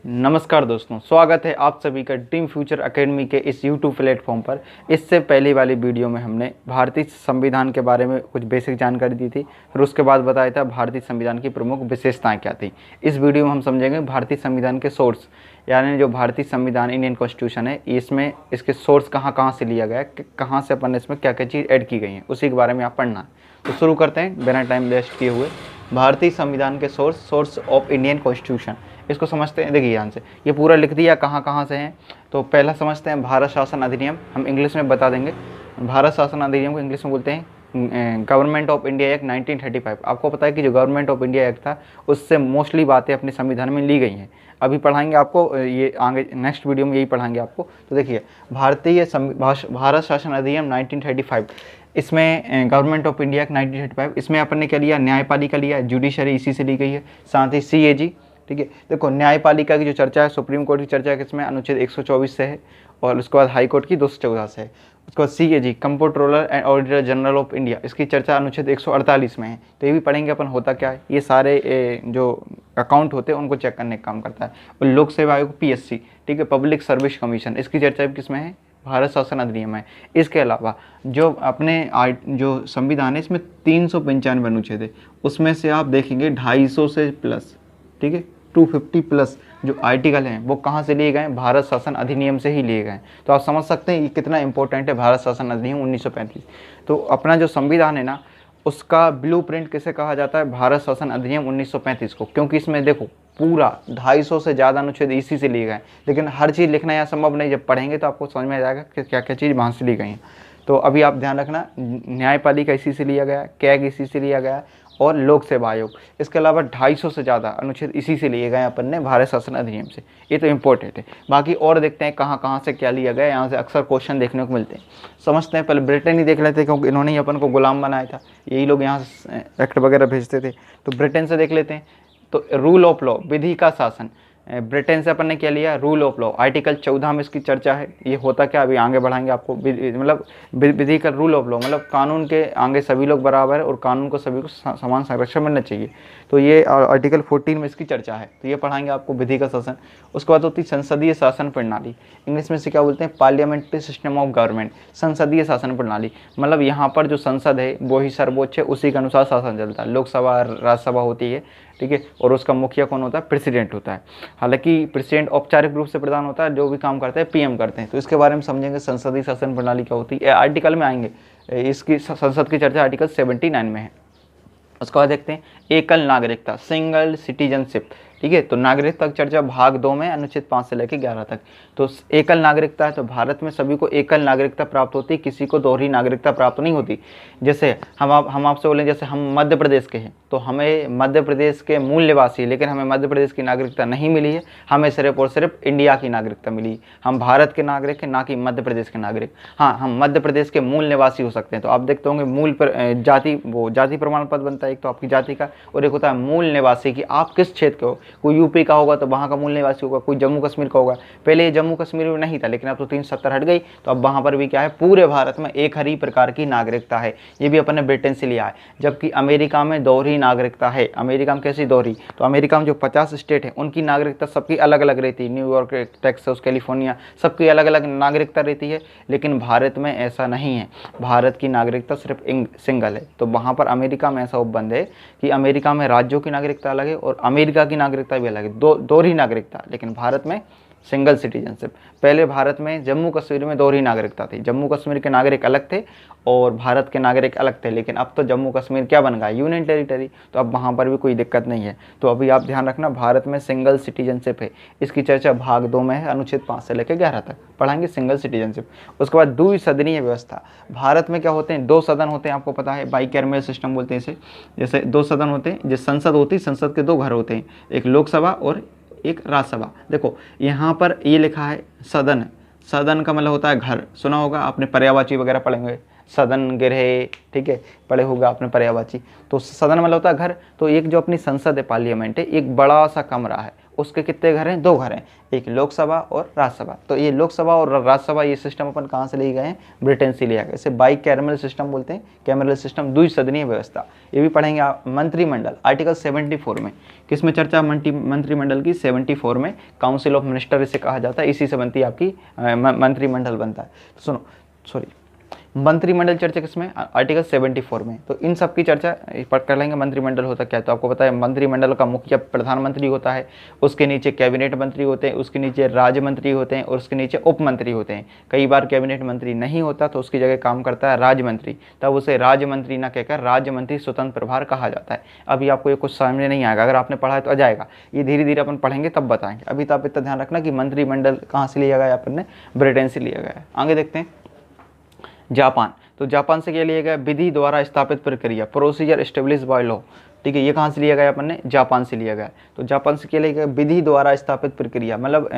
नमस्कार दोस्तों, स्वागत है आप सभी का ड्रीम फ्यूचर एकेडमी के इस यूट्यूब प्लेटफॉर्म पर। इससे पहले वाली वीडियो में हमने भारतीय संविधान के बारे में कुछ बेसिक जानकारी दी थी, फिर उसके बाद बताया था भारतीय संविधान की प्रमुख विशेषताएं क्या थी। इस वीडियो में हम समझेंगे भारतीय संविधान के सोर्स, यानी जो भारतीय संविधान इंडियन कॉन्स्टिट्यूशन है, इसमें इसके सोर्स कहाँ से लिया गया है, कहाँ से अपन इसमें क्या क्या चीज़ ऐड की गई हैं, उसी के बारे में आप पढ़ना है। तो शुरू करते हैं बिना टाइम वेस्ट किए हुए। भारतीय संविधान के सोर्स ऑफ इंडियन कॉन्स्टिट्यूशन, इसको समझते हैं। देखिए यहाँ से ये पूरा लिख दिया कहाँ से हैं। तो पहला समझते हैं भारत शासन अधिनियम, हम इंग्लिश में बता देंगे। भारत शासन अधिनियम को इंग्लिश में बोलते हैं गवर्नमेंट ऑफ इंडिया एक्ट 1935। आपको पता है कि जो गवर्नमेंट ऑफ इंडिया एक्ट था उससे मोस्टली बातें अपने संविधान में ली गई हैं। अभी पढ़ाएंगे आपको, ये आगे नेक्स्ट वीडियो में यही पढ़ाएंगे आपको। तो देखिए भारत शासन अधिनियम 1935, इसमें गवर्नमेंट ऑफ इंडिया एक्ट 1935, इसमें अपन ने क्या लिया, न्यायपालिका लिया, जुडिशरी इसी से ली गई है, साथ ही CAG। ठीक है, देखो न्यायपालिका की जो चर्चा है, सुप्रीम कोर्ट की चर्चा है किसमें, अनुच्छेद 124 से है, और उसके बाद हाई कोर्ट की 214 से है। उसके बाद CAG comptroller and auditor general of India, इसकी चर्चा अनुच्छेद 148 में है। तो ये भी पढ़ेंगे अपन होता क्या है। ये सारे जो अकाउंट होते हैं उनको चेक करने का काम करता है। और लोक सेवा आयोग PSC, ठीक है, पब्लिक सर्विस कमीशन, इसकी चर्चा भी किसमें है, भारत शासन अधिनियम है। इसके अलावा जो अपने जो संविधान है इसमें 395 अनुच्छेद है, उसमें से आप देखेंगे 250 से प्लस, ठीक है, 250 प्लस जो आर्टिकल हैं वो कहाँ से लिए गए, भारत शासन अधिनियम से ही लिए गए। तो आप समझ सकते हैं ये कितना इंपॉर्टेंट है, भारत शासन अधिनियम 1935। तो अपना जो संविधान है ना, उसका ब्लूप्रिंट किसे कहा जाता है, भारत शासन अधिनियम 1935 को, क्योंकि इसमें देखो पूरा 250 से ज़्यादा अनुच्छेद इसी से लिए गए। लेकिन हर चीज़ लिखना यहाँ संभव नहीं, जब पढ़ेंगे तो आपको समझ में आ जाएगा कि क्या क्या चीज़ वहाँ से ली गई हैं। तो अभी आप ध्यान रखना, न्यायपालिका इसी से लिया गया, कैग इसी से लिया गया, और लोक सेवा आयोग। इसके अलावा 250 से ज़्यादा अनुच्छेद इसी से लिए गए अपन ने भारत शासन अधिनियम से। ये तो इम्पोर्टेंट है। बाकी और देखते हैं कहाँ से क्या लिया गया। यहाँ से अक्सर क्वेश्चन देखने को मिलते हैं। समझते हैं, पहले ब्रिटेन ही देख लेते हैं, क्योंकि इन्होंने ही अपन को गुलाम बनाया था, यही लोग यहाँ से एक्ट वगैरह भेजते थे। तो ब्रिटेन से देख लेते हैं। तो रूल ऑफ लॉ, विधि का शासन, ब्रिटेन से अपन ने क्या लिया, रूल ऑफ लॉ, आर्टिकल 14 में इसकी चर्चा है। ये होता क्या, अभी आगे बढ़ाएंगे आपको। मतलब विधि का रूल ऑफ लॉ मतलब कानून के आगे सभी लोग बराबर है और कानून को सभी को समान संरक्षण मिलना चाहिए। तो ये आर्टिकल 14 में इसकी चर्चा है, तो ये पढ़ाएंगे आपको, विधि का शासन। उसके बाद होती संसदीय शासन प्रणाली, इंग्लिश में से क्या बोलते हैं, पार्लियामेंट्री सिस्टम ऑफ गवर्नमेंट। संसदीय शासन प्रणाली मतलब यहाँ पर जो संसद है वो ही सर्वोच्च है, उसी के अनुसार शासन चलता है। लोकसभा राज्यसभा होती है, ठीक है, और उसका मुखिया कौन होता है, प्रेसिडेंट होता है। हालांकि प्रेसिडेंट औपचारिक रूप से प्रधान होता है, जो भी काम करते हैं PM करते हैं। तो इसके बारे में समझेंगे, संसदीय शासन प्रणाली क्या होती है, आर्टिकल में आएंगे। इसकी संसद की चर्चा आर्टिकल 79 में है। उसके बाद देखते हैं एकल नागरिकता, सिंगल सिटीजनशिप, ठीक है। तो नागरिकता की चर्चा भाग 2 में अनुच्छेद 5 से लेकर 11 तक। तो एकल नागरिकता है, तो भारत में सभी को एकल नागरिकता प्राप्त होती है, किसी को दोहरी नागरिकता प्राप्त नहीं होती। जैसे हम आपसे बोलें, जैसे हम मध्य प्रदेश के हैं, तो हमें मध्य प्रदेश के मूल निवासी, लेकिन हमें मध्य प्रदेश की नागरिकता नहीं मिली है, हमें सिर्फ और सिर्फ इंडिया की नागरिकता मिली। हम भारत के नागरिक हैं, ना कि मध्य प्रदेश के नागरिक। हाँ, हम मध्य प्रदेश के मूल निवासी हो सकते हैं। तो आप देखते होंगे मूल पर जाति प्रमाण पत्र बनता है, एक तो आपकी जाति का, और एक होता है मूल निवासी की आप किस क्षेत्र के हो। कोई यूपी का होगा तो वहाँ का मूल निवासी होगा, कोई जम्मू कश्मीर का होगा। पहले ये जम्मू कश्मीर में नहीं था, लेकिन अब तो 370 हट गई, तो अब वहाँ पर भी क्या है, पूरे भारत में एक ही प्रकार की नागरिकता है। ये भी अपन ने ब्रिटेन से लिया है। जबकि अमेरिका में दोहरी नागरिकता है। अमेरिका में कैसी दोहरी, तो अमेरिका में जो 50 स्टेट है उनकी नागरिकता सबकी अलग अलग रहती है। न्यूयॉर्क, टेक्सास, कैलिफोर्निया, सबकी अलग अलग नागरिकता रहती है। लेकिन भारत में ऐसा नहीं है, भारत की नागरिकता सिर्फ सिंगल है। तो वहाँ पर अमेरिका में ऐसा उपबंध है कि अमेरिका में राज्यों की नागरिकता अलग है और अमेरिका की नागरिकता भी अलग है, दोहरी नागरिकता। लेकिन भारत में सिंगल सिटीजनशिप। पहले भारत में जम्मू कश्मीर में दोहरी नागरिकता थी, जम्मू कश्मीर के नागरिक अलग थे और भारत के नागरिक अलग थे। लेकिन अब तो जम्मू कश्मीर क्या बन गया, यूनियन टेरिटरी, तो अब वहाँ पर भी कोई दिक्कत नहीं है। तो अभी आप ध्यान रखना, भारत में सिंगल सिटीजनशिप है। इसकी चर्चा भाग 2 में है, अनुच्छेद 5 से लेकर 11 तक पढ़ाएंगे सिंगल सिटीजनशिप। उसके बाद द्विसदनीय व्यवस्था, भारत में क्या होते हैं, 2 सदन होते हैं, आपको पता है, बाईकैमरल सिस्टम बोलते हैं इसे। जैसे 2 सदन होते हैं, जिस संसद होती है, संसद के 2 घर होते हैं, एक लोकसभा और एक राज्यसभा। देखो यहाँ पर ये लिखा है सदन, सदन का मतलब होता है घर, सुना होगा आपने, पर्यायवाची वगैरह पढ़ेंगे, सदन गृह, ठीक है, पढ़े होगा आपने पर्यायवाची। तो सदन मतलब होता है घर। तो एक जो अपनी संसद है, पार्लियामेंट है, एक बड़ा सा कमरा है, उसके कितने घर हैं? 2 घर हैं, एक लोकसभा और राज्यसभा। तो ये लोकसभा और राज्यसभा ये सिस्टम अपन कहाँ से लिए गए हैं? ब्रिटेन से लिया गया। इसे बाई कैमरल सिस्टम बोलते हैं, कैमरल सिस्टम, द्विसदनीय व्यवस्था। ये भी पढ़ेंगे आप। मंत्रिमंडल आर्टिकल 74 में किस में चर्चा? मंत्रिमंडल की 74 में, काउंसिल ऑफ मिनिस्टर इसे कहा जाता है, इसी से बनती है आपकी मंत्रिमंडल बनता है। तो सुनो, सॉरी, मंत्रिमंडल चर्चा किसमें? आर्टिकल 74 में। तो इन सब की चर्चा कर लेंगे। मंत्रिमंडल होता क्या है? तो आपको पता है मंत्रिमंडल का मुखिया प्रधानमंत्री होता है, उसके नीचे कैबिनेट मंत्री होते हैं, उसके नीचे राज्य मंत्री होते हैं और उसके नीचे उप मंत्री होते हैं। कई बार कैबिनेट मंत्री नहीं होता तो उसकी जगह काम करता है राज्य मंत्री, तब उसे राज्य मंत्री ना कहकर राज्य मंत्री स्वतंत्र प्रभार कहा जाता है। अभी आपको ये कुछ समझ में नहीं आएगा, अगर आपने पढ़ा है तो आ जाएगा, ये धीरे धीरे अपन पढ़ेंगे तब बताएंगे। अभी तो आप इतना ध्यान रखना कि मंत्रिमंडल कहाँ से लिया गया? अपन ने ब्रिटेन से लिया गया है। आगे देखते हैं जापान। तो जापान से क्या लिया गया? विधि द्वारा स्थापित प्रक्रिया, प्रोसीजर एस्टेब्लिश बाय लॉ। ठीक है, ये कहाँ से लिया गया? अपन ने जापान से लिया गया। तो जापान से क्या लिया गया? विधि द्वारा स्थापित प्रक्रिया, मतलब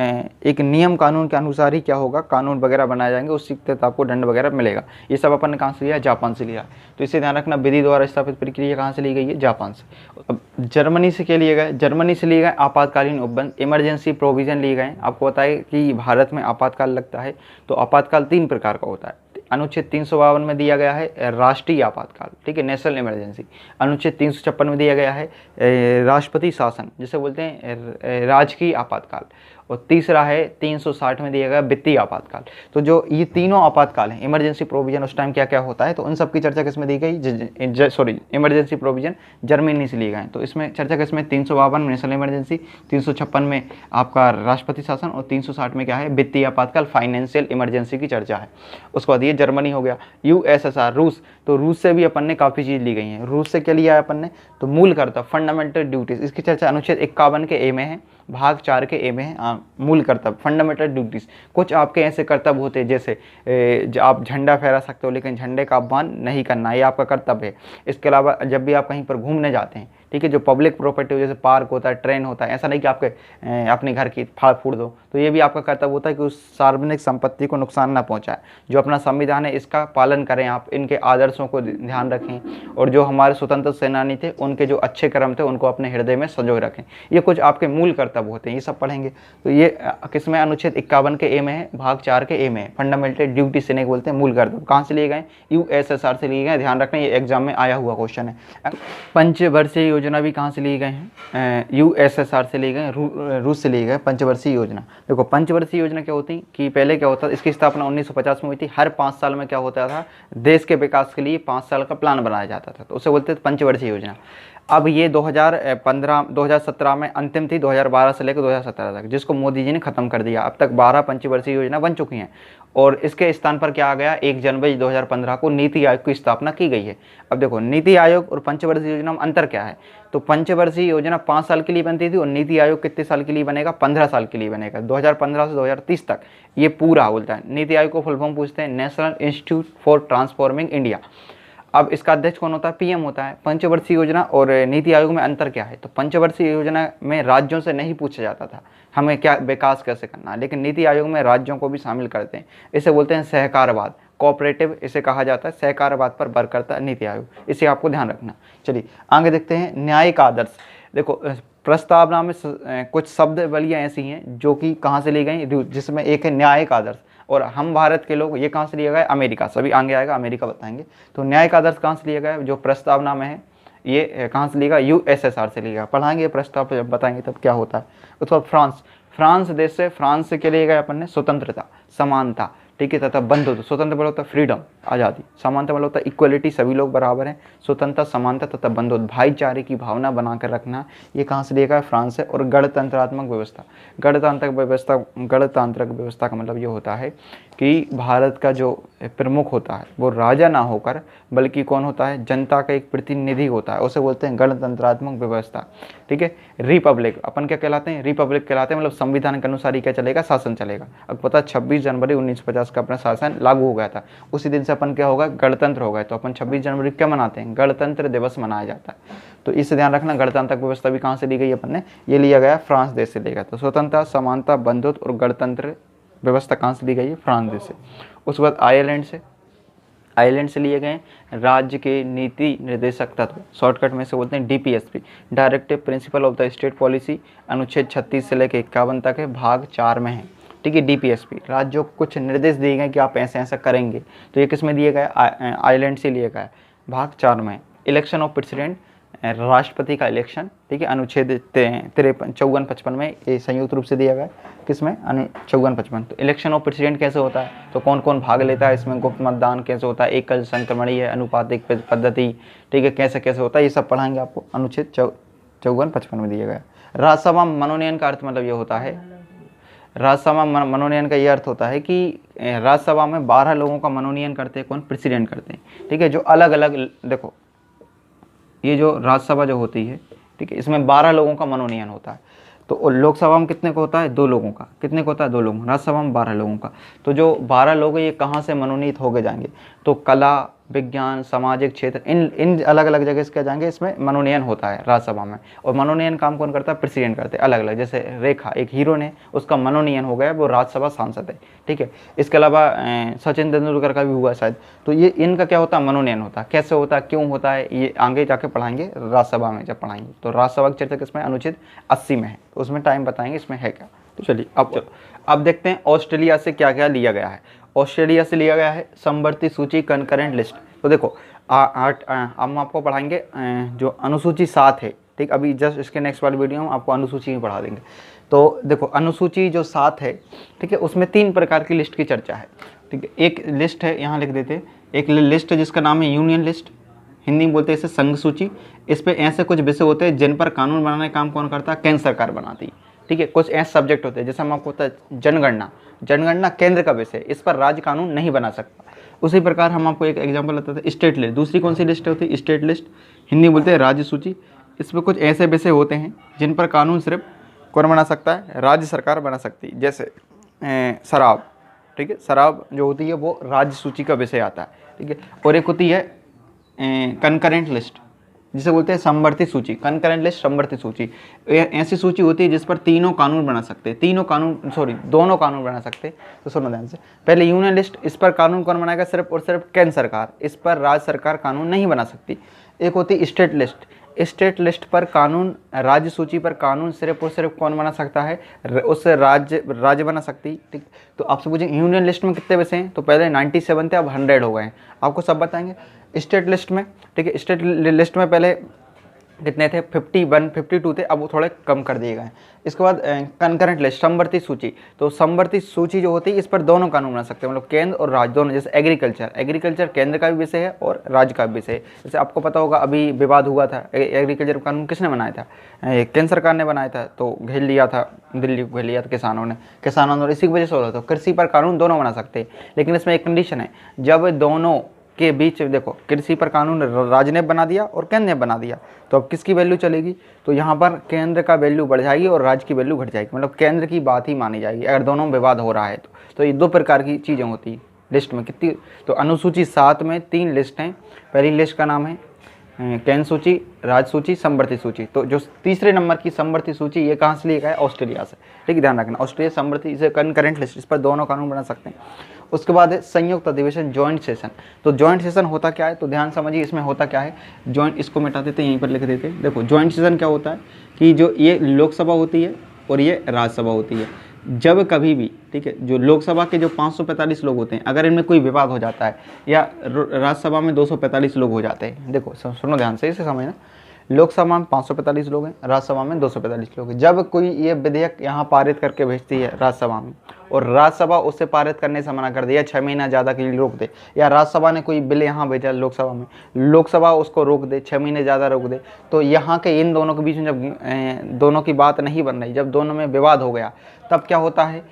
एक नियम कानून के अनुसार ही क्या होगा, कानून वगैरह बनाए जाएंगे, उससे तहत आपको दंड वगैरह मिलेगा। ये सब अपन ने कहाँ से लिया? जापान से लिया। तो इसे ध्यान रखना, विधि द्वारा स्थापित प्रक्रिया कहाँ से ली गई है? जापान से। अब जर्मनी से क्या लिए गए? जर्मनी से लिए गए आपातकालीन उपबंध, इमरजेंसी प्रोविजन लिए गए। आपको बताए कि भारत में आपातकाल लगता है तो आपातकाल 3 प्रकार का होता है। अनुच्छेद 352 में दिया गया है राष्ट्रीय आपातकाल, ठीक है, नेशनल इमरजेंसी। अनुच्छेद 356 में दिया गया है राष्ट्रपति शासन, जिसे बोलते हैं राजकीय आपातकाल। और तीसरा है 360 में दिया गया वित्तीय आपातकाल। तो जो ये तीनों आपातकाल हैं, इमरजेंसी प्रोविजन उस टाइम क्या क्या होता है, तो उन सब की चर्चा किसमें दी गई? सॉरी, इमरजेंसी प्रोविजन जर्मनी से लिए गए। तो इसमें चर्चा किसमें? 352 में नेशनल इमरजेंसी, 356 में आपका राष्ट्रपति शासन और 360 में क्या है? वित्तीय आपातकाल, फाइनेंशियल इमरजेंसी की चर्चा है। उसके बाद ये जर्मनी हो गया। यूएसएसआर, रूस। तो रूस से भी अपन ने काफ़ी चीज़ ली गई है। रूस से क्या लिया है अपन ने? तो मूल कर्तव्य, फंडामेंटल ड्यूटीज, इसकी चर्चा अनुच्छेद 51 के ए में है, भाग 4 के ए में है। मूल कर्तव्य, फंडामेंटल ड्यूटीज। कुछ आपके ऐसे कर्तव्य होते हैं जैसे आप झंडा फहरा सकते हो लेकिन झंडे का अपमान नहीं करना, ये आपका कर्तव्य है। इसके अलावा जब भी आप कहीं पर घूमने जाते हैं, ठीक है, जो पब्लिक प्रॉपर्टी हो जैसे पार्क होता है, ट्रेन होता है, ऐसा नहीं कि आपके अपने घर की फाड़ फूड़ दो, तो ये भी आपका कर्तव्य होता है कि उस सार्वजनिक संपत्ति को नुकसान ना पहुंचाए। जो अपना संविधान है इसका पालन करें, आप इनके आदर्शों को ध्यान रखें और जो हमारे स्वतंत्र सेनानी थे उनके जो अच्छे कर्म थे उनको अपने हृदय में संजोए रखें। ये कुछ आपके मूल कर्तव्य होते हैं, ये सब पढ़ेंगे। तो ये किसमें? अनुच्छेद 51 के ए में है, भाग 4 के ए में है। फंडामेंटल ड्यूटी से बोलते हैं मूल कर्तव्य। कहाँ से लिए गए? यूएसएसआर से लिए गए। ध्यान रखना, ये एग्जाम में आया हुआ क्वेश्चन है। पंचवर्षीय योजना भी कहाँ से लिए गए हैं? यूएसएसआर से लिए गए, रूस से लिए गए पंचवर्षीय योजना। देखो पंचवर्षीय योजना क्या होती कि पहले क्या होता था, इसकी स्थापना 1950 में हुई थी। हर 5 साल में क्या होता था, देश के विकास के लिए 5 साल का प्लान बनाया जाता था, तो उसे बोलते थे पंचवर्षीय योजना। अब ये 2017 में अंतिम थी, 2012 से लेकर 2017 तक, जिसको मोदी जी ने खत्म कर दिया। अब तक 12 पंचवर्षीय योजना बन चुकी हैं और इसके स्थान पर क्या आ गया? 1 जनवरी 2015 को नीति आयोग की स्थापना की गई है। अब देखो नीति आयोग और पंचवर्षीय योजना में अंतर क्या है? तो पंचवर्षीय योजना 5 साल के लिए बनती थी और नीति आयोग कितने साल के लिए बनेगा? 15 साल के लिए बनेगा, 2015 से 2030 तक ये पूरा बोलता है। नीति आयोग को फुल फॉर्म पूछते हैं national institute for transforming India. अब इसका अध्यक्ष कौन होता है? पीएम होता है। पंचवर्षीय योजना और नीति आयोग में अंतर क्या है? तो पंचवर्षीय योजना में राज्यों से नहीं पूछा जाता था हमें क्या विकास कैसे करना है, लेकिन नीति आयोग में राज्यों को भी शामिल करते हैं। इसे बोलते हैं सहकारवाद, कोऑपरेटिव इसे कहा जाता है। सहकारवाद पर वर्क करता है नीति आयोग, इसे आपको ध्यान रखना। चलिए आगे देखते हैं न्यायिक आदर्श। देखो प्रस्तावना में कुछ शब्द बलियाँ ऐसी हैं जो कि कहाँ से ली गई, जिसमें एक है न्यायिक आदर्श। और हम भारत के लोग, ये कहाँ से लिया गया? अमेरिका। सभी आगे आएगा, अमेरिका बताएंगे। तो न्यायिक आदर्श कहाँ से लिया गया? जो प्रस्तावना में है, ये कहाँ से लिया? यूएसएसआर से लिया। पढ़ाएंगे प्रस्ताव, जब बताएंगे तब क्या होता है। उसके बाद फ्रांस देश से, फ्रांस से क्या लिया गया अपन ने? स्वतंत्रता, समानता, ठीक है, तथा बंधुत्व। स्वतंत्र मतलब होता है फ्रीडम, आज़ादी। समानता मतलब होता है इक्वलिटी, सभी लोग बराबर हैं। स्वतंत्रता, समानता तथा बंधुत्व, भाईचारे की भावना बनाकर रखना, ये कहाँ से लिया गया? फ्रांस से। और गणतंत्रात्मक व्यवस्था, गणतांत्रिक व्यवस्था का मतलब ये होता है कि भारत का जो प्रमुख होता है वो राजा ना होकर बल्कि कौन होता है? जनता का एक प्रतिनिधि होता है, उसे बोलते हैं गणतंत्रात्मक व्यवस्था, ठीक है। रिपब्लिक, अपन क्या कहलाते हैं? रिपब्लिक कहलाते हैं, मतलब संविधान के अनुसार ही क्या चलेगा? शासन चलेगा। अब पता 26 जनवरी 1950 का अपना शासन लागू हो गया था, उसी दिन से अपन क्या होगा? गणतंत्र हो गए। तो अपन 26 जनवरी क्या मनाते हैं? गणतंत्र दिवस मनाया जाता है। तो इससे ध्यान रखना, गणतांत्रिक व्यवस्था भी कहाँ से ली गई अपन ने? ये लिया गया फ्रांस देश से लिया गया। तो स्वतंत्रता, समानता, बंधुत्व और गणतंत्र व्यवस्था कहाँ से ली गई है? फ्रांस देश से। उसके बाद आयरलैंड से। आयरलैंड से लिए गए। राज्य के नीति निर्देशक तत्व, शॉर्टकट में से बोलते हैं DPSP, directive principle of the state policy, अनुच्छेद 36 से लेकर 51 तक है, भाग 4 में है। ठीक है, डीपीएसपी राज्यों को कुछ निर्देश दिए गए कि आप ऐसे ऐसा करेंगे, तो ये किस में दिए गए, आयरलैंड से लिए गए, भाग 4 में। इलेक्शन ऑफ प्रेसिडेंट, राष्ट्रपति का इलेक्शन, ठीक है, अनुच्छेद 54-55 में ये संयुक्त रूप से दिया गया, किसमें, 54-55। तो इलेक्शन ऑफ प्रेसिडेंट कैसे होता है, तो कौन कौन भाग लेता है इसमें, गुप्त मतदान कैसे होता है, एकल संक्रमणीय है, अनुपातिक पद्धति, ठीक है, कैसे कैसे होता है, ये सब पढ़ाएंगे आपको, अनुच्छेद 54-55 में दिया गया। राज्यसभा मनोनयन का अर्थ मतलब ये होता है, राज्यसभा मनोनयन का ये अर्थ होता है कि राज्यसभा में 12 लोगों का मनोनयन करते हैं, कौन, प्रेसिडेंट करते हैं। ठीक है, जो अलग अलग, देखो ये जो राज्यसभा जो होती है, ठीक है, इसमें 12 लोगों का मनोनयन होता है। तो लोकसभा में कितने को होता है, 2 लोगों का, कितने को होता है, 2 लोगों, राज्यसभा में 12 लोगों का। तो जो 12 लोग हैं ये कहाँ से मनोनीत होके जाएंगे, तो कला, विज्ञान, सामाजिक क्षेत्र, इन अलग अलग जगह से क्या जाएंगे, इसमें मनोनयन होता है राज्यसभा में। और मनोनयन काम कौन करता है, प्रेसिडेंट करते हैं अलग अलग। जैसे रेखा, एक हीरो ने, उसका मनोनयन हो गया, वो राज्यसभा सांसद है। ठीक है, इसके अलावा सचिन तेंदुलकर का भी हुआ शायद। तो ये इनका क्या होता है, मनोनयन होता है। कैसे होता है, क्यों होता है, ये आगे जाके पढ़ाएंगे राज्यसभा में जब पढ़ाएंगे। तो राज्यसभा की चर्चा किसमें, अनुच्छेद 80 में है, तो उसमें टाइम बताएंगे इसमें है क्या। तो चलिए अब देखते हैं ऑस्ट्रेलिया से क्या क्या लिया गया है। ऑस्ट्रेलिया से लिया गया है समवर्ती सूची, कनकरेंट लिस्ट। तो देखो हम आपको पढ़ाएंगे जो अनुसूची 7 है, ठीक, अभी जस्ट इसके नेक्स्ट वाली वीडियो में आपको अनुसूची में पढ़ा देंगे। तो देखो अनुसूची जो 7 है, ठीक है, उसमें 3 प्रकार की लिस्ट की चर्चा है। ठीक है, एक लिस्ट है, यहाँ लिख देते हैं, एक लिस्ट है जिसका नाम है यूनियन लिस्ट, हिंदी में बोलते हैं इसे संघ सूची। इस पर ऐसे कुछ विषय होते हैं जिन पर कानून बनाने का काम कौन करता है, केंद्र सरकार बनाती है। ठीक है, कुछ ऐसे सब्जेक्ट होते हैं, जैसे हम आपको होता है जनगणना, जनगणना केंद्र का विषय, इस पर राज्य कानून नहीं बना सकता। उसी प्रकार हम आपको एक एग्जांपल बताते हैं, स्टेट लिस्ट। दूसरी कौन सी लिस्ट होती है, स्टेट लिस्ट, हिंदी बोलते हैं राज्य सूची। इसमें कुछ ऐसे विषय होते हैं जिन पर कानून सिर्फ कौन बना सकता है, राज्य सरकार बना सकती है। जैसे शराब, ठीक है, शराब जो होती है वो राज्य सूची का विषय आता है। ठीक है, और एक होती है कंकरेंट लिस्ट, जिसे बोलते हैं समवर्ती सूची। कंकरेंट लिस्ट, समवर्ती सूची, ऐसी सूची होती है जिस पर दोनों कानून बना सकते हैं। दोनों कानून बना सकते हैं। तो सुनो ध्यान से, पहले यूनियन लिस्ट, इस पर कानून कौन बनाएगा, सिर्फ और सिर्फ केंद्र सरकार, इस पर राज्य सरकार कानून नहीं बना सकती। एक होती स्टेट लिस्ट, स्टेट लिस्ट पर कानून, राज्य सूची पर कानून सिर्फ और सिर्फ कौन बना सकता है, उससे राज्य बना सकती। ठीक, तो आपसे पूछें यूनियन लिस्ट में कितने विषय हैं, तो पहले 97 थे, अब 100 हो गए हैं, आपको सब बताएंगे। स्टेट लिस्ट में, ठीक है, स्टेट लिस्ट में पहले कितने थे, 51 52 थे, अब वो थोड़े कम कर दिए गए। इसके बाद कंकरेंट लिस्ट, समवर्ती सूची। तो समवर्ती सूची जो होती है इस पर दोनों कानून बना सकते हैं, मतलब केंद्र और राज्य दोनों। जैसे एग्रीकल्चर केंद्र का भी विषय है और राज्य का भी विषय है। जैसे आपको पता होगा अभी विवाद हुआ था, एग्रीकल्चर कानून किसने बनाया था, केंद्र सरकार ने बनाया था, तो घेर लिया था, दिल्ली को घेर लिया था किसानों ने, इसी की वजह से हो रहा था। कृषि पर कानून दोनों बना सकते हैं, लेकिन इसमें एक कंडीशन है, जब दोनों के बीच, देखो कृषि पर कानून राज्य ने बना दिया और केंद्र ने बना दिया, तो अब किसकी वैल्यू चलेगी, तो यहाँ पर केंद्र का वैल्यू बढ़ जाएगी और राज्य की वैल्यू घट जाएगी, मतलब केंद्र की बात ही मानी जाएगी अगर दोनों में विवाद हो रहा है। तो ये 2 प्रकार की चीज़ें होती है लिस्ट में। कितनी, तो अनुसूची 7 में 3 लिस्ट हैं। पहली लिस्ट का नाम है केंद्र सूची, राज्य सूची, समवर्ती सूची। तो जो तीसरे नंबर की समवर्ती सूची, ये कहाँ से लिया गया है, ऑस्ट्रेलिया से। ठीक है, ध्यान रखना, ऑस्ट्रेलिया समवर्ती, इसे कंकरेंट लिस्ट, इस पर दोनों कानून बना सकते हैं। उसके बाद है संयुक्त अधिवेशन, जॉइंट सेशन। तो जॉइंट सेशन होता क्या है, तो ध्यान समझिए इसमें होता क्या है। जॉइंट, इसको मिटा देते हैं, यहीं पर लिख देते हैं। देखो जॉइंट सेशन क्या होता है कि जो ये लोकसभा होती है और ये राज्यसभा होती है, जब कभी भी, ठीक है, जो लोकसभा के जो 545 लोग होते हैं, अगर इनमें कोई विवाद हो जाता है, या राज्यसभा में 245 लोग हो जाते हैं, देखो सुनो ध्यान से, इसे समझना, लोकसभा में 545 लोग हैं, राज्यसभा में 245 लोग हैं। जब कोई ये विधेयक यहाँ पारित करके भेजती है राज्यसभा में, और राज्यसभा उससे पारित करने से मना कर दे, या 6 महीना ज़्यादा के लिए रोक दे, या राज्यसभा ने कोई बिल यहाँ भेजा लोकसभा में, लोकसभा उसको रोक दे, 6 महीने ज़्यादा रोक दे, तो यहाँ के इन दोनों के बीच में जब दोनों की बात नहीं बन रही, जब दोनों में विवाद हो गया, तब क्या होता है,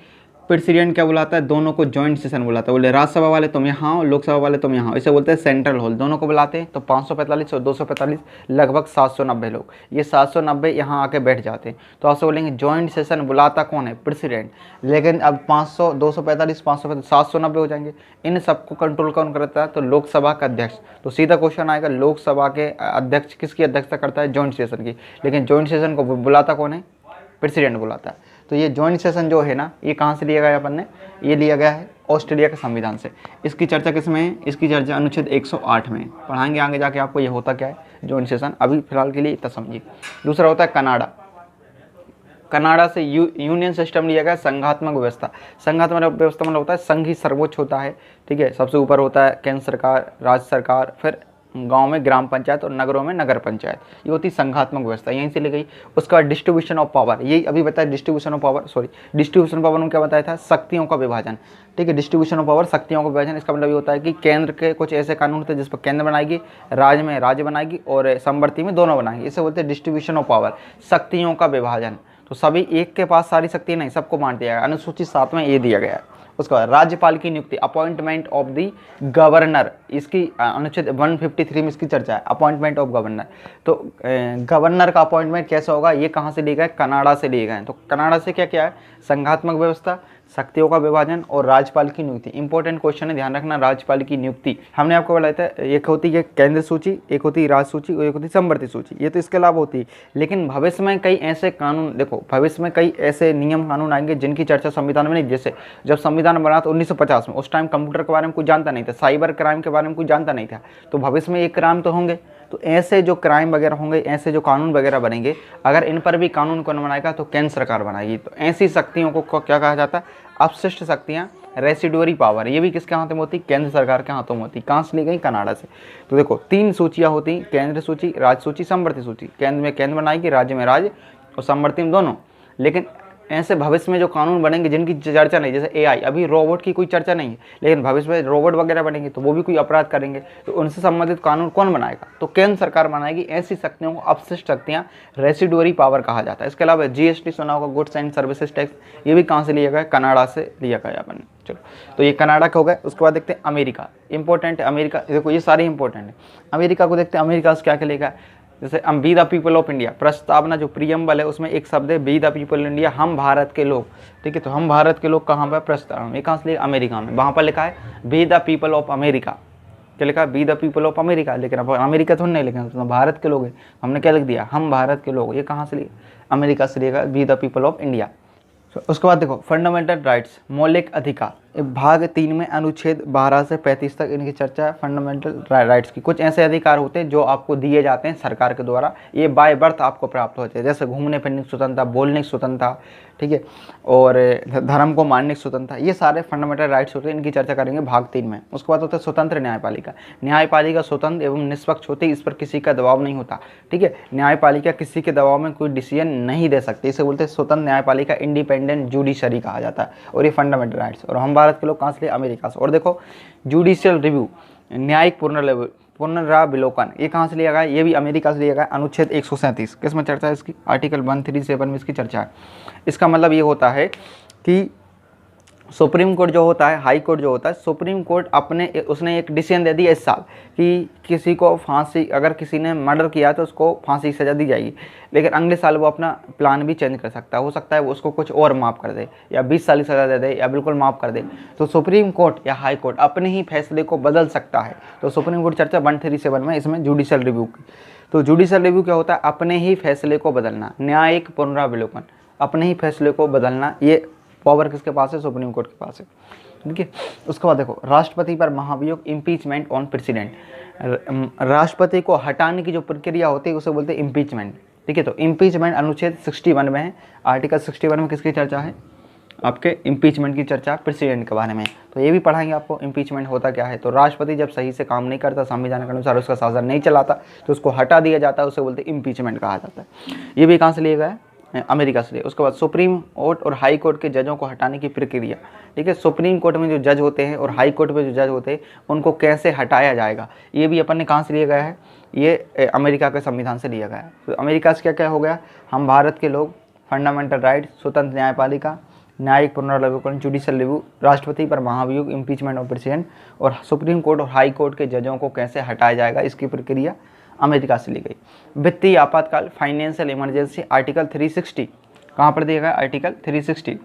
प्रेसिडेंट क्या बुलाता है, दोनों को जॉइंट सेशन बुलाता है। बोले राज्यसभा वाले तुम यहाँ हो, लोकसभा वाले तुम यहाँ हो, इसे बोलते हैं सेंट्रल हॉल। दोनों को बुलाते हैं, तो 545 और 245 लगभग 790 लोग, ये 790 यहाँ आके बैठ जाते हैं। तो आपसे बोलेंगे जॉइंट सेशन बुलाता कौन है, प्रेसिडेंट। लेकिन अब 500 245 545 790 हो जाएंगे, इन सबको कंट्रोल कौन करता है, तो लोकसभा का अध्यक्ष। तो सीधा क्वेश्चन आएगा, लोकसभा के अध्यक्ष किसकी अध्यक्षता करता है, जॉइंट सेशन की। लेकिन जॉइंट सेशन को बुलाता कौन है, प्रेसिडेंट बुलाता है। तो ये जॉइंट सेशन जो है ना, ये कहाँ से लिया गया है अपन ने, ये लिया गया है ऑस्ट्रेलिया के संविधान से। इसकी चर्चा किस में है, इसकी चर्चा अनुच्छेद 108 में है। पढ़ाएंगे आगे जाके आपको ये होता क्या है जॉइंट सेशन, अभी फिलहाल के लिए इतना समझिए। दूसरा होता है कनाडा। कनाडा से यूनियन सिस्टम लिया गया, संघात्मक व्यवस्था। संघात्मक व्यवस्था मतलब होता है संघ ही सर्वोच्च होता है, ठीक है, सबसे ऊपर होता है केंद्र सरकार, राज्य सरकार, फिर गांव में ग्राम पंचायत और नगरों में नगर पंचायत। ये होती संघात्मक व्यवस्था, यहीं से ली गई। उसका डिस्ट्रीब्यूशन ऑफ पावर, यही अभी बताया distribution of power, distribution of power में क्या बताया था, शक्तियों का विभाजन, ठीक है। डिस्ट्रीब्यूशन ऑफ पावर, शक्तियों का विभाजन, इसका मतलब ये होता है कि केंद्र के कुछ ऐसे कानून होते हैं जिस पर केंद्र बनाएगी, राज्य में राज्य बनाएगी और संवर्ती में दोनों बनाएगी। इसे बोलते हैं डिस्ट्रीब्यूशन ऑफ पावर, शक्तियों का विभाजन। तो सभी एक के पास सारी शक्ति नहीं, सबको बांट दिया गया। अनुसूची 7 में ये दिया गया है। उसके बाद राज्यपाल की नियुक्ति, अपॉइंटमेंट ऑफ द गवर्नर, इसकी अनुच्छेद 153 में इसकी चर्चा है, अपॉइंटमेंट ऑफ गवर्नर। तो गवर्नर का अपॉइंटमेंट कैसा होगा, ये कहाँ से लिए गए, कनाडा से लिए गए। तो कनाडा से क्या क्या है, संघात्मक व्यवस्था, शक्तियों का विभाजन और राज्यपाल की नियुक्ति। इंपॉर्टेंट क्वेश्चन है, ध्यान रखना। राज्यपाल की नियुक्ति हमने आपको बताया था, एक होती है केंद्र सूची, एक होती है राज्य सूची और एक होती है संवर्ती सूची। ये तो इसके अलावा होती है, लेकिन भविष्य में कई ऐसे कानून, देखो भविष्य में कई ऐसे नियम कानून आएंगे जिनकी चर्चा संविधान में नहीं। जैसे जब संविधान बना था 1950 में, उस टाइम कंप्यूटर के बारे में कुछ जानता नहीं था, साइबर क्राइम के बारे में कुछ जानता नहीं था। तो भविष्य में एक क्राइम तो होंगे, तो ऐसे जो क्राइम वगैरह होंगे, ऐसे जो कानून वगैरह बनेंगे, अगर इन पर भी कानून कौन बनाएगा, तो केंद्र सरकार बनाएगी। तो ऐसी शक्तियों को क्या कहा जाता है, अपशिष्ट शक्तियाँ, रेसिडुअरी पावर। ये भी किसके हाथों में होती, केंद्र सरकार के हाथों में होती। कहाँ से ली गई, कनाडा से। तो देखो 3 सूचियाँ होती, केंद्र सूची, राज्य सूची, संवर्ती सूची। केंद्र में केंद्र बनाएगी, राज्य में राज्य और संवर्ती में दोनों। लेकिन ऐसे भविष्य में जो कानून बनेंगे जिनकी चर्चा नहीं, जैसे एआई, अभी रोबोट की कोई चर्चा नहीं है, लेकिन भविष्य में रोबोट वगैरह बनेंगे तो वो भी कोई अपराध करेंगे, तो उनसे संबंधित कानून कौन बनाएगा, तो केंद्र सरकार बनाएगी। ऐसी शक्तियों को अपशिष्ट शक्तियाँ, रेसिडुअरी पावर कहा जाता है। इसके अलावा जीएसटी सुना होगा, गुड्स एंड सर्विसेज टैक्स, ये भी कहाँ से लिया गया, कनाडा से लिया गया अपन। चलो, तो ये कनाडा का हो गया। उसके बाद देखते हैं अमेरिका, इंपॉर्टेंट है अमेरिका। देखो ये सारे इंपॉर्टेंट है। अमेरिका को देखते हैं, अमेरिका से क्या क्या लेगा। जैसे we the people of India, प्रस्तावना जो प्रियम्बल है उसमें एक शब्द है वी द पीपल इंडिया, हम भारत के लोग, ठीक है। तो हम भारत के लोग कहाँ पर, प्रस्तावना में, कहाँ से लिया, अमेरिका में। वहाँ पर लिखा है we the people of America, क्या लिखा है, we the people of America. लेकिन अब अमेरिका तो नहीं लिखा, तो भारत के लोग हैं, हमने क्या लिख दिया, हम भारत के लोग। ये कहाँ से लिए, अमेरिका से लिएगा, we the people of India. उसके बाद देखो फंडामेंटल राइट्स, मौलिक अधिकार, भाग 3 में अनुच्छेद 12 से 35 तक इनकी चर्चा है। फंडामेंटल राइट्स की कुछ ऐसे अधिकार होते हैं जो आपको दिए जाते हैं सरकार के द्वारा, ये बाय बर्थ आपको प्राप्त होते हैं। जैसे घूमने फिरने की स्वतंत्रता, बोलने की स्वतंत्रता, ठीक है, और धर्म को मानने की स्वतंत्रता, ये सारे फंडामेंटल राइट्स होते हैं। इनकी चर्चा करेंगे भाग 3 में। उसके बाद होता है स्वतंत्र न्यायपालिका। न्यायपालिका स्वतंत्र एवं निष्पक्ष होती है, इस पर किसी का दबाव नहीं होता, ठीक है। न्यायपालिका किसी के दबाव में कोई डिसीजन नहीं दे सकती, इसे बोलते हैं स्वतंत्र न्यायपालिका, इंडिपेंडेंट जुडिशरी कहा जाता है। और ये फंडामेंटल राइट्स, और हम भारत के लोग कहाँ से लिए, अमेरिका से। और देखो जुडिशियल रिव्यू, न्यायिक पुनरावलोकन, ये कहाँ से लिया गया, ये भी अमेरिका से लिया गया। अनुच्छेद 137, किसमें चर्चा है इसकी, आर्टिकल 137 में इसकी चर्चा है। इसका मतलब ये होता है कि सुप्रीम कोर्ट जो होता है, हाई कोर्ट जो होता है, सुप्रीम कोर्ट उसने एक डिसीजन दे दिया इस साल कि किसी को फांसी, अगर किसी ने मर्डर किया तो उसको फांसी की सज़ा दी जाएगी, लेकिन अगले साल वो अपना प्लान भी चेंज कर सकता है। हो सकता है वो उसको कुछ और माफ़ कर दे, या 20 साल की सज़ा दे दे, या बिल्कुल माफ़ कर दे। तो सुप्रीम कोर्ट या हाई कोर्ट अपने ही फैसले को बदल सकता है। तो सुप्रीम कोर्ट चर्चा 137 में, इसमें जुडिशियल रिव्यू की। तो जुडिशियल रिव्यू क्या होता है, अपने ही फैसले को बदलना, न्यायिक पुनरावलोकन, अपने ही फैसले को बदलना, ये पावर किसके पास है, सुप्रीम कोर्ट के पास है, ठीक है। उसके बाद देखो राष्ट्रपति पर महाभियोग, इम्पीचमेंट ऑन प्रेसिडेंट, राष्ट्रपति को हटाने की जो प्रक्रिया होती है उसे बोलते हैं इम्पीचमेंट, ठीक है। तो इम्पीचमेंट अनुच्छेद 61 में है, आर्टिकल 61 में किसकी चर्चा है, आपके इम्पीचमेंट की चर्चा प्रेसिडेंट के बारे में। तो ये भी पढ़ाएंगे आपको, इम्पीचमेंट होता क्या है। तो राष्ट्रपति जब सही से काम नहीं करता, संविधान के अनुसार उसका शासन नहीं चलाता, तो उसको हटा दिया जाता है, उसे बोलते हैं इम्पीचमेंट कहा जाता है। ये भी कहाँ से लिया गया है, अमेरिका से लिए। उसके बाद सुप्रीम कोर्ट और हाई कोर्ट के जजों को हटाने की प्रक्रिया, ठीक है। सुप्रीम कोर्ट में जो जज होते हैं और हाई कोर्ट में जो जज होते हैं उनको कैसे हटाया जाएगा, ये भी अपन ने कहाँ से लिया गया है, ये अमेरिका के संविधान से लिया गया है। तो अमेरिका से क्या क्या हो गया, हम भारत के लोग, फंडामेंटल राइट, स्वतंत्र न्यायपालिका, न्यायिक पुनरावलोकन, जुडिशियल रिव्यू, राष्ट्रपति पर महाभियोग, इम्पीचमेंट ऑफ प्रेसिडेंट, और सुप्रीम कोर्ट और हाई कोर्ट के जजों को कैसे हटाया जाएगा, इसकी प्रक्रिया अमेरिका से ली गई। वित्तीय आपातकाल, फाइनेंशियल इमरजेंसी, आर्टिकल 360 कहाँ पर दिया गया, आर्टिकल 360,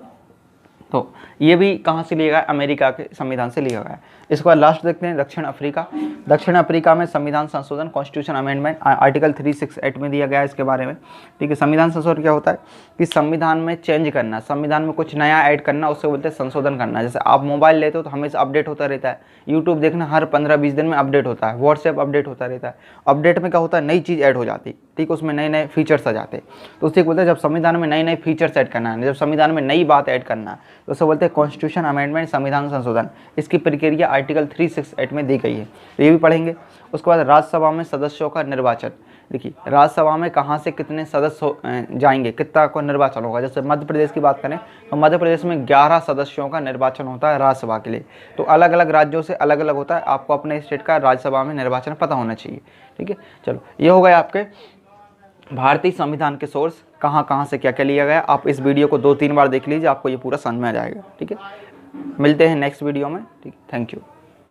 तो ये भी कहाँ से लिया गया, अमेरिका के संविधान से लिया गया है। इसके बाद लास्ट देखते हैं दक्षिण अफ्रीका। दक्षिण अफ्रीका में संविधान संशोधन, कॉन्स्टिट्यूशन अमेंडमेंट आर्टिकल 368 में दिया गया है इसके बारे में। ठीक है, संविधान संशोधन क्या होता है कि संविधान में चेंज करना, संविधान में कुछ नया ऐड करना, उससे बोलते हैं संशोधन करना। जैसे आप मोबाइल लेते हो तो हमेशा अपडेट होता रहता है, यूट्यूब देखना हर 15-20 दिन में अपडेट होता है, व्हाट्सएप अपडेट होता रहता है। अपडेट में क्या होता है, नई चीज़ ऐड हो जाती, ठीक, उसमें नए नए फीचर्स आ जाते। तो उससे बोलते हैं जब संविधान में नए नए फीचर्स ऐड करना है, जब संविधान में नई बात ऐड करना है, तो उसे बोलते हैं कॉन्स्टिट्यूशन अमेंडमेंट, संविधान संशोधन। इसकी प्रक्रिया आर्टिकल 368 में दी गई है, तो ये भी पढ़ेंगे। उसके बाद राज्यसभा में सदस्यों का निर्वाचन। देखिए राज्यसभा में कहाँ से कितने सदस्य जाएंगे, कितना को निर्वाचन होगा। जैसे मध्य प्रदेश की बात करें तो मध्य प्रदेश में 11 सदस्यों का निर्वाचन होता है राज्यसभा के लिए। तो अलग अलग राज्यों से अलग अलग होता है, आपको अपने स्टेट का राज्यसभा में निर्वाचन पता होना चाहिए। ठीक है, चलो ये हो गए आपके भारतीय संविधान के सोर्स, कहाँ कहाँ से क्या क्या लिया गया। आप इस वीडियो को 2-3 बार देख लीजिए, आपको ये पूरा समझ में आ जाएगा। ठीक है, मिलते हैं नेक्स्ट वीडियो में। ठीक, थैंक यू।